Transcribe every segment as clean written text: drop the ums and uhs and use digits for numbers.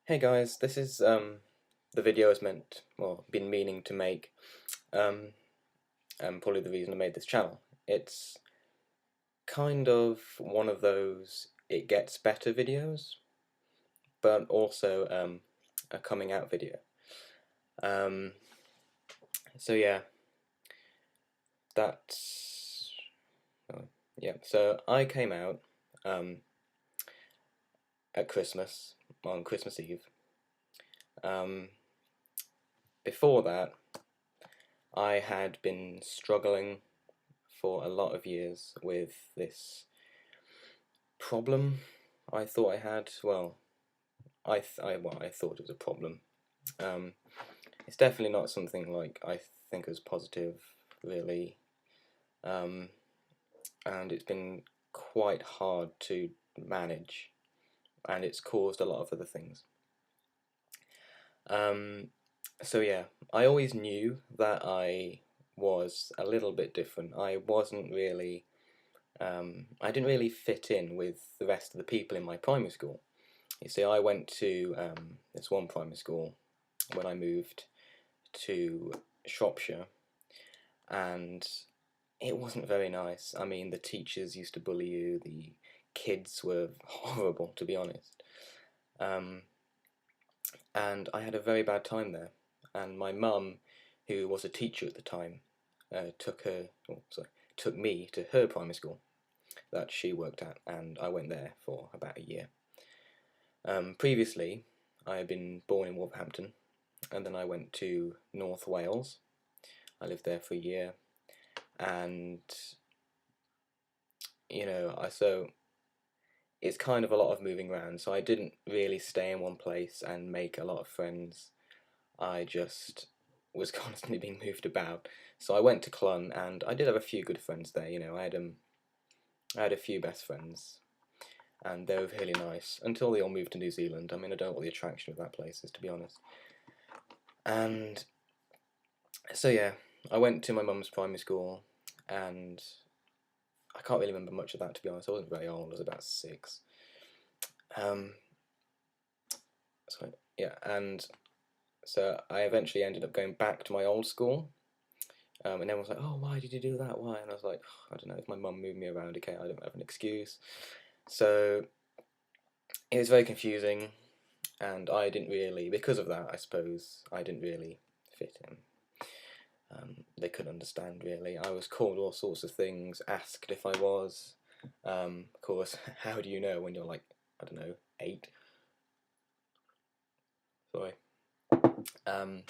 Hey guys, this is the video I was been meaning to make, um, and probably the reason I made this channel. It's kind of one of those it gets better videos, but also a coming out video. Um, so yeah, that's yeah. So I came out um, at Christmas on Christmas Eve. Um, Before that, I had been struggling for a lot of years with this problem I thought I had. Well, I thought it was a problem. Um, it's definitely not something like I think is positive, really, um, and it's been quite hard to manage, and it's caused a lot of other things. Um, so yeah, I always knew that I was a little bit different. I didn't really fit in with the rest of the people in my primary school. You see, I went to this one primary school when I moved to Shropshire, and it wasn't very nice. I mean, the teachers used to bully you, the kids were horrible, to be honest. Um, and I had a very bad time there. And my mum, who was a teacher at the time, took me to her primary school that she worked at, and I went there for about a year. Previously, I had been born in Wolverhampton, and then I went to North Wales. I lived there for a year, and so it's kind of a lot of moving around. So I didn't really stay in one place and make a lot of friends. I just was constantly being moved about. So I went to Clun, and I did have a few good friends there. I had a few best friends, and they were really nice until they all moved to New Zealand. I mean, I don't know what the attraction of that place is, to be honest. And so yeah, I went to my mum's primary school, and I can't really remember much of that, to be honest. I wasn't very old; I was about 6. Um, so yeah, and so I eventually ended up going back to my old school, and everyone was like, "Oh, why did you do that? Why?" And I was like, "I don't know. If my mum moved me around, okay, I don't have an excuse." So it was very confusing, and I didn't really, because of that, I suppose, I didn't really fit in. They couldn't understand really. I was called all sorts of things, asked if I was. Of course, how do you know when you're like, I don't know, 8? Sorry. Um,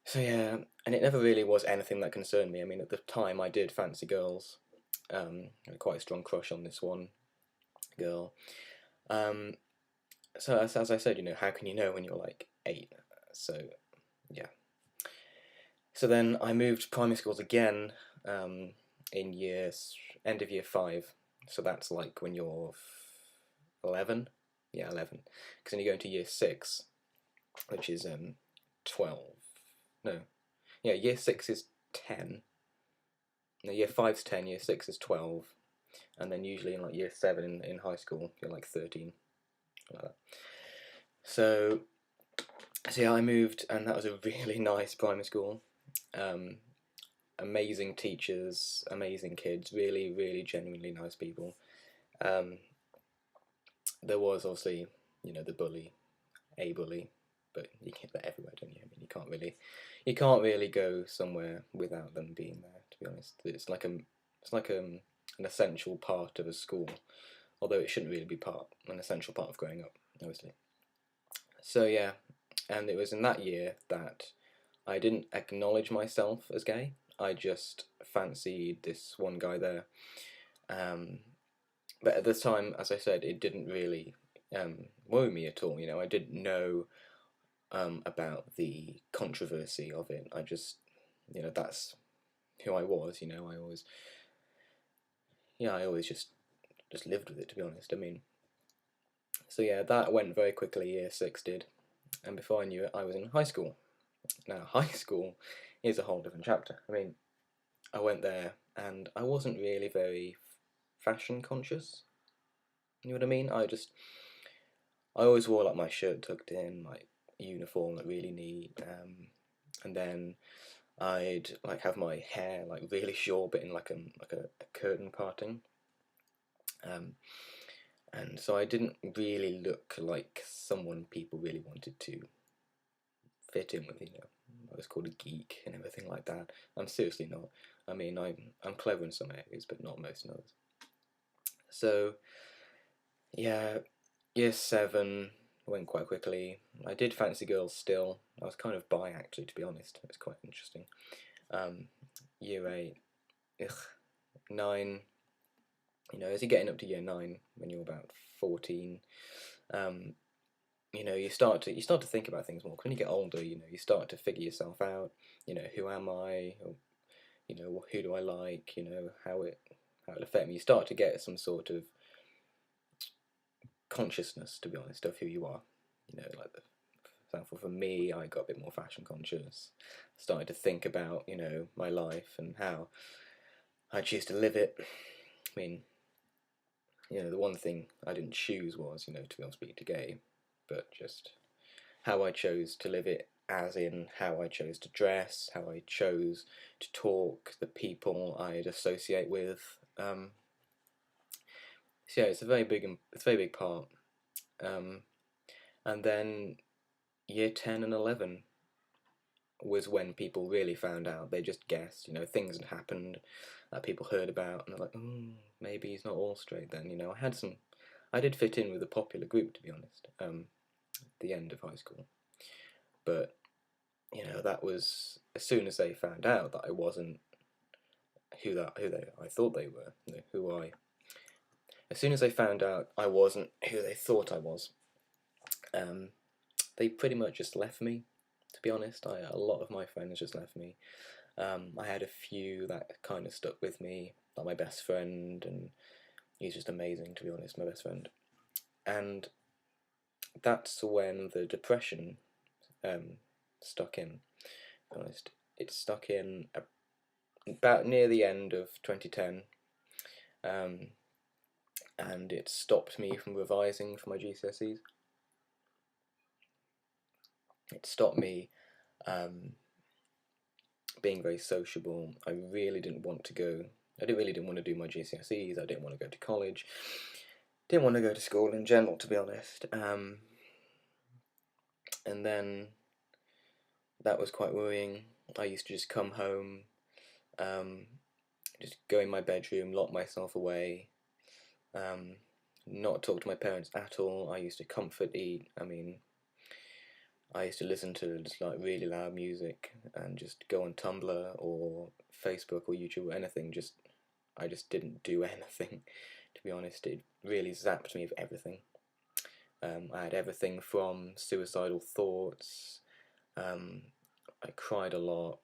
so yeah, and it never really was anything that concerned me. I mean, at the time, I did fancy girls. I had quite a strong crush on this one girl. Um, so as I said, how can you know when you're like 8? So yeah. So then I moved primary schools again um, in end of year 5. So that's like when you're 11. Yeah, 11. Because then you go into year 6, which is 12. No, yeah, year 6 is 10. No, year 5's 10, year 6 is 12. And then usually in like year 7 in high school, you're like 13. Like that. So, so yeah, I moved, and that was a really nice primary school. Um, Amazing teachers, amazing kids, really, really genuinely nice people. Um, there was obviously, the a bully, but you get that everywhere, don't you? I mean, you can't really go somewhere without them being there. To be honest, it's like an essential part of a school, although it shouldn't really be an essential part of growing up, obviously. So yeah, and it was in that year that I didn't acknowledge myself as gay. I just fancied this one guy there. Um, but at the time, as I said, it didn't really worry me at all. I didn't know about the controversy of it. I just, that's who I was. I always just lived with it. To be honest, I mean, so yeah, that went very quickly. Year 6 did, and before I knew it, I was in high school. Now, high school is a whole different chapter. I mean, I went there, and I wasn't really very fashion conscious. You know what I mean? I always wore like my shirt tucked in, my uniform like really neat, and then I'd like have my hair like really short, but in like a curtain parting, um, and so I didn't really look like someone people really wanted to fit in with. I was called a geek and everything like that. I'm seriously not. I mean, I'm clever in some areas, but not most in others. So yeah, year seven went quite quickly. I did fancy girls still. I was kind of bi actually, to be honest. It was quite interesting. Um, year eight, ugh, nine. As you're getting up to year nine, when you're about 14, um, you start to think about things more. When you get older, you start to figure yourself out. Who am I? Or, who do I like? How it affect me. You start to get some sort of consciousness, to be honest, of who you are. Like for example, for me, I got a bit more fashion conscious. Started to think about my life and how I choose to live it. I mean, the one thing I didn't choose was to be able to speak to gay, but just how I chose to live it, as in how I chose to dress, how I chose to talk, the people I'd associate with. So yeah, it's a very big part. Um, and then year 10 and 11 was when people really found out. They just guessed, things had happened that people heard about, and they're like, oh, maybe he's not all straight then. I did fit in with a popular group, to be honest, at the end of high school. But, that was as soon as they found out that I wasn't I thought they were, as soon as they found out I wasn't who they thought I was, um, they pretty much just left me, to be honest. A lot of my friends just left me. I had a few that kind of stuck with me, like my best friend, and he's just amazing, to be honest, my best friend. And that's when the depression stuck in. To be honest, it stuck in about near the end of 2010, um, and it stopped me from revising for my GCSEs. It stopped me being very sociable. I really didn't want to go. I didn't want to do my GCSEs. I didn't want to go to college. Didn't want to go to school in general, to be honest. And then that was quite worrying. I used to just come home, um, just go in my bedroom, lock myself away, um, not talk to my parents at all. I used to comfort eat. I mean, I used to listen to just like really loud music and just go on Tumblr or Facebook or YouTube or anything. I just didn't do anything, to be honest. It really zapped me of everything. I had everything from suicidal thoughts. I cried a lot,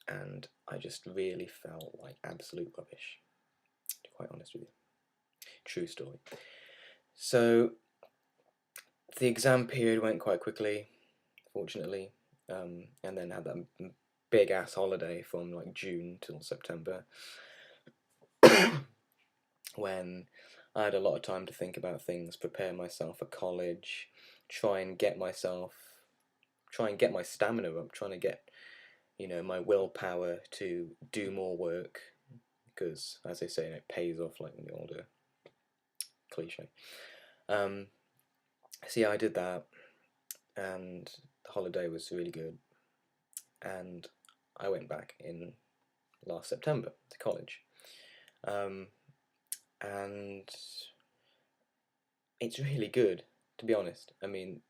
and I just really felt like absolute rubbish, to be quite honest with you. True story. So the exam period went quite quickly, fortunately, and then had that big ass holiday from like June till September, when I had a lot of time to think about things, prepare myself for college, try and get my stamina up, trying to get my willpower to do more work, because as they say, it pays off, like the older cliche. So yeah, I did that, and the holiday was really good, and I went back in last September to college, and it's really good, to be honest. I mean,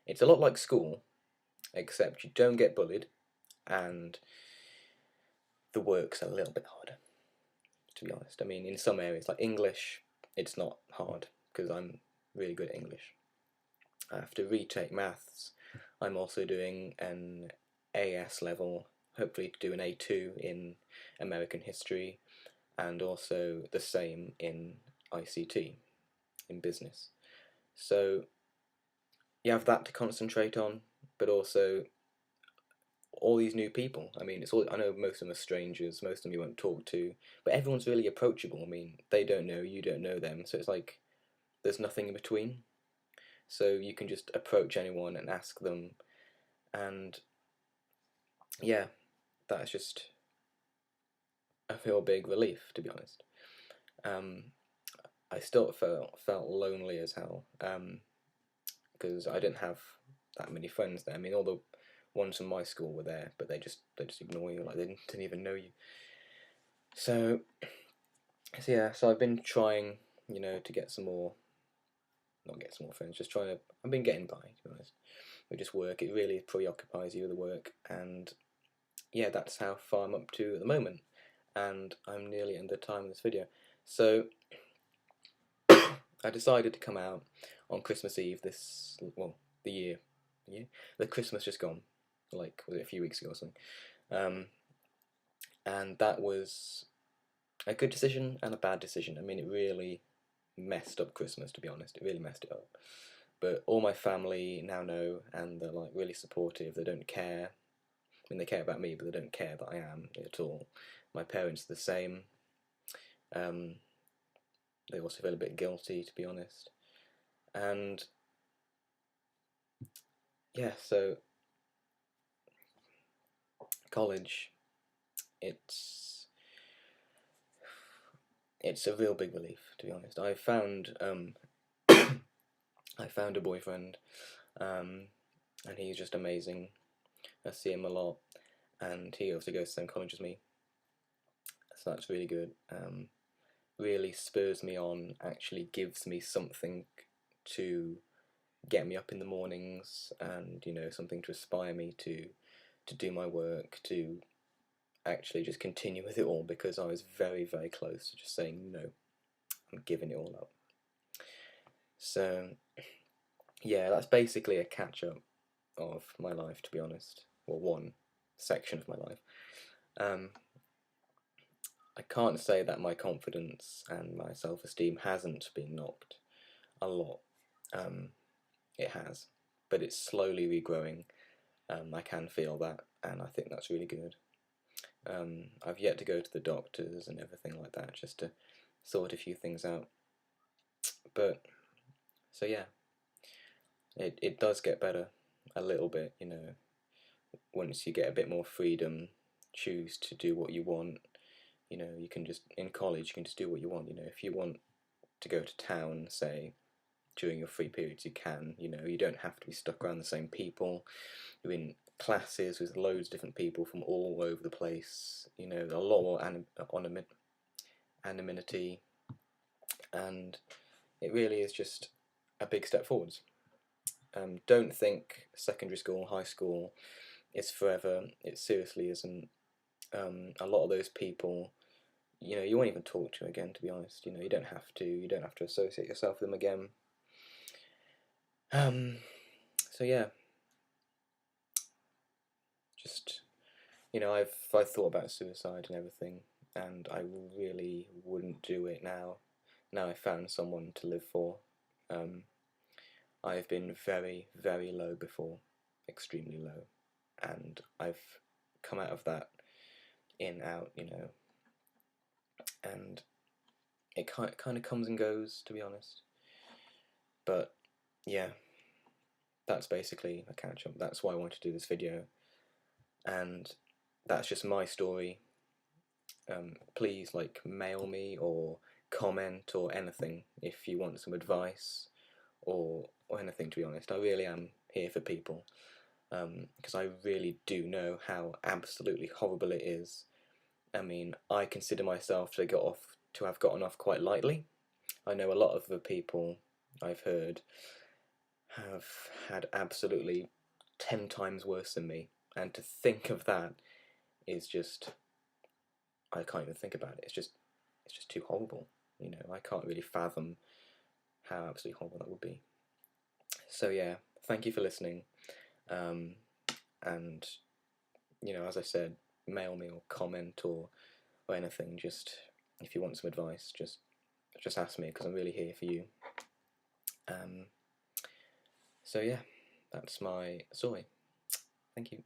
it's a lot like school, except you don't get bullied, and the work's a little bit harder, to be honest. I mean, in some areas, like English, it's not hard, because I'm really good at English. I have to retake maths. I'm also doing an AS level, hopefully to do an A2 in American history, and also the same in ICT, in business. So you have that to concentrate on, but also all these new people. I mean, I know most of them are strangers, most of them you won't talk to, but everyone's really approachable. I mean, they don't know you, don't know them, so it's like there's nothing in between. so you can just approach anyone and ask them, and yeah, that's just a real big relief, to be honest. I still felt lonely as hell, because I didn't have that many friends there. I mean, all the ones from my school were there, but they just ignore you, like they didn't even know you. So yeah, so I've been trying, to get some more, not get some more friends, just trying to. I've been getting by, to be honest. With just work, it really preoccupies you with the work, and yeah, that's how far I'm up to at the moment. And I'm nearly at the time of this video, so I decided to come out on Christmas Eve the year, the Christmas just gone, like, was it a few weeks ago or something? And that was a good decision and a bad decision. I mean, it really messed up Christmas, to be honest. It really messed it up. But all my family now know, and they're like really supportive. They don't care. I mean, they care about me, but they don't care that I am at all. My parents are the same. They also feel a bit guilty, to be honest. And yeah, so college, it's a real big relief, to be honest. I found a boyfriend, and he's just amazing. I see him a lot, and he also goes to the same college as me, so that's really good. Really spurs me on, actually gives me something to get me up in the mornings, and something to aspire me to do my work, to actually just continue with it all, because I was very, very close to just saying no, I'm giving it all up. So yeah, that's basically a catch up of my life, to be honest. Well, one section of my life. I can't say that my confidence and my self-esteem hasn't been knocked a lot. It has, but it's slowly regrowing. I can feel that, and I think that's really good. I've yet to go to the doctors and everything like that, just to sort a few things out. But so yeah, it does get better a little bit, once you get a bit more freedom, choose to do what you want. You can just, in college, you can just do what you want. If you want to go to town, say, during your free periods, you can. You don't have to be stuck around the same people. You're in classes with loads of different people from all over the place. A lot more anonymity, and it really is just a big step forwards. Don't think secondary school, high school is forever. It seriously isn't. A lot of those people, you won't even talk to again, to be honest. You don't have to. You don't have to associate yourself with them again. So yeah, just I've thought about suicide and everything, and I really wouldn't do it now. Now I've found someone to live for. I've been very, very low before, extremely low, and I've come out of that in, out, and it kind of comes and goes, to be honest. But yeah, that's basically a catch up. That's why I wanted to do this video, and that's just my story. Please, mail me or comment or anything if you want some advice or anything, to be honest. I really am here for people, because I really do know how absolutely horrible it is. I mean, I consider myself to have gotten off quite lightly. I know a lot of the people I've heard have had absolutely 10 times worse than me, and to think of that is just, I can't even think about it. It's just too horrible. I can't really fathom how absolutely horrible that would be. So yeah, thank you for listening. And as I said, mail me or comment or anything. Just if you want some advice, just ask me, because I'm really here for you. So yeah, that's my story. Thank you.